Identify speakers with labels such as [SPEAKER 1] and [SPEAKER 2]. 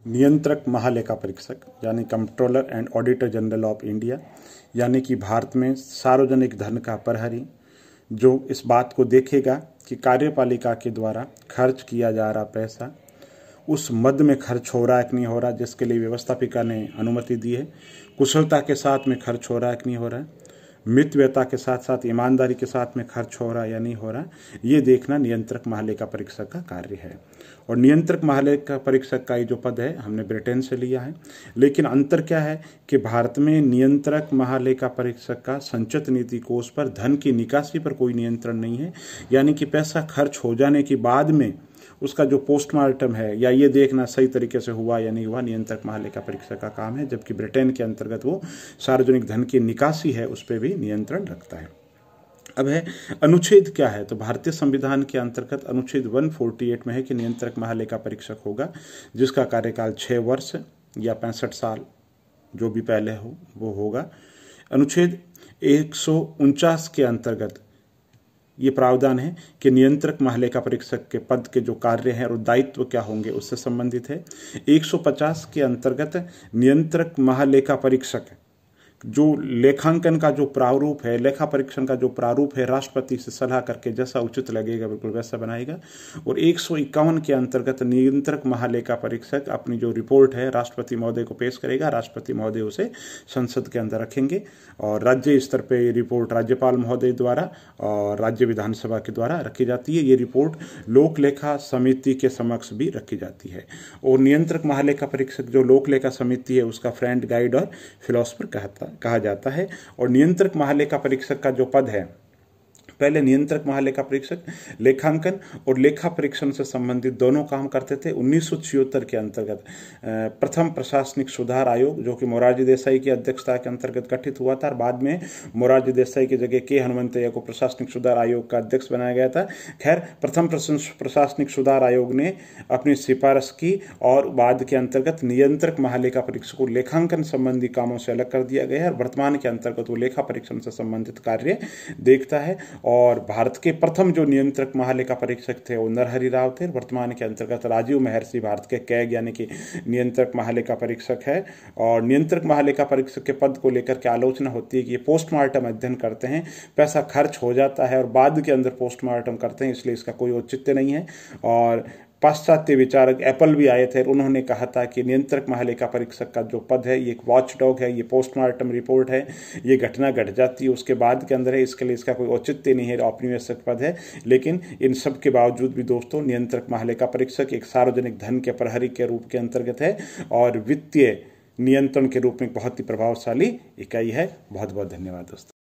[SPEAKER 1] नियंत्रक महालेखा परीक्षक यानी controller and auditor general of India यानी कि भारत में सार्वजनिक धन का प्रहरी जो इस बात को देखेगा कि कार्यपालिका के द्वारा खर्च किया जा रहा पैसा उस मद में खर्च हो रहा है कि नहीं हो रहा, जिसके लिए व्यवस्थापिका ने अनुमति दी है। कुशलता के साथ में खर्च हो रहा है कि नहीं हो रहा है, मितव्ययता के साथ साथ ईमानदारी के साथ में खर्च हो रहा है या नहीं हो रहा, ये देखना नियंत्रक महालेखा परीक्षक का कार्य है। और नियंत्रक महालेखा परीक्षक का ये जो पद है हमने ब्रिटेन से लिया है, लेकिन अंतर क्या है कि भारत में नियंत्रक महालेखा परीक्षक का संचित नीति कोष पर धन की निकासी पर कोई नियंत्रण नहीं है, यानी कि पैसा खर्च हो जाने के बाद में उसका जो पोस्टमार्टम है या ये देखना सही तरीके से हुआ या नहीं हुआ, नियंत्रक महालेखा परीक्षक का काम है। जबकि ब्रिटेन के अंतर्गत वो सार्वजनिक धन की निकासी है उस पर भी नियंत्रण रखता है। अब है अनुच्छेद क्या है, तो भारतीय संविधान के अंतर्गत अनुच्छेद 148 में है कि नियंत्रक महालेखा परीक्षक होगा जिसका कार्यकाल 6 वर्ष या 65 साल जो भी पहले हो वो होगा। अनुच्छेद 149 के अंतर्गत ये प्रावधान है कि नियंत्रक महालेखा परीक्षक के पद के जो कार्य हैं और दायित्व क्या होंगे उससे संबंधित है। 150 के अंतर्गत नियंत्रक महालेखा परीक्षक जो लेखांकन का जो प्रारूप है, लेखा परीक्षण का जो प्रारूप है, राष्ट्रपति से सलाह करके जैसा उचित लगेगा बिल्कुल वैसा बनाएगा। और 151 के अंतर्गत नियंत्रक महालेखा परीक्षक अपनी जो रिपोर्ट है राष्ट्रपति महोदय को पेश करेगा, राष्ट्रपति महोदय उसे संसद के अंदर रखेंगे और राज्य स्तर पर ये रिपोर्ट राज्यपाल महोदय द्वारा और राज्य विधानसभा के द्वारा रखी जाती है। ये रिपोर्ट लोक लेखा समिति के समक्ष भी रखी जाती है। और नियंत्रक महालेखा परीक्षक जो लोक लेखा समिति है उसका फ्रेंड, गाइड और फिलोसफर कहा जाता है। और नियंत्रक महालेखा परीक्षक का जो पद है, पहले नियंत्रक महालेखा परीक्षक लेखांकन और लेखा परीक्षण से संबंधित दोनों काम करते थे। 1976 के अंतर्गत प्रथम प्रशासनिक सुधार आयोग जो कि मोरारजी देसाई की अध्यक्षता के अंतर्गत गठित हुआ था और बाद में मोरारजी देसाई की जगह के हनुमंतैया को प्रशासनिक सुधार आयोग का अध्यक्ष बनाया गया था। खैर, प्रथम प्रशासनिक सुधार आयोग ने अपनी सिफारिश की और बाद के अंतर्गत नियंत्रक महालेखा परीक्षक को लेखांकन संबंधी कामों से अलग कर दिया गया है और वर्तमान के अंतर्गत वो लेखा परीक्षण से संबंधित कार्य देखता है। और भारत के प्रथम जो नियंत्रक महालेखा परीक्षक थे वो नरहरि राव थे। वर्तमान के अंतर्गत राजीव महर्षि भारत के कैग यानी कि नियंत्रक महालेखा परीक्षक है। और नियंत्रक महालेखा परीक्षक के पद को लेकर के आलोचना होती है कि ये पोस्टमार्टम अध्ययन करते हैं, पैसा खर्च हो जाता है और बाद के अंदर पोस्टमार्टम करते हैं, इसलिए इसका कोई औचित्य नहीं है। और पाश्चात्य विचारक एप्पल भी आए थे, उन्होंने कहा था कि नियंत्रक महालेखा परीक्षक का जो पद है ये एक वॉचडॉग है, ये पोस्टमार्टम रिपोर्ट है, ये घटना घट जाती है उसके बाद के अंदर है, इसके लिए इसका कोई औचित्य नहीं है, औपनिवेशिक पद है। लेकिन इन सब के बावजूद भी दोस्तों नियंत्रक महालेखा परीक्षक एक सार्वजनिक धन के प्रहरी के रूप के अंतर्गत है और वित्तीय नियंत्रण के रूप में बहुत ही प्रभावशाली इकाई है। बहुत बहुत धन्यवाद दोस्तों।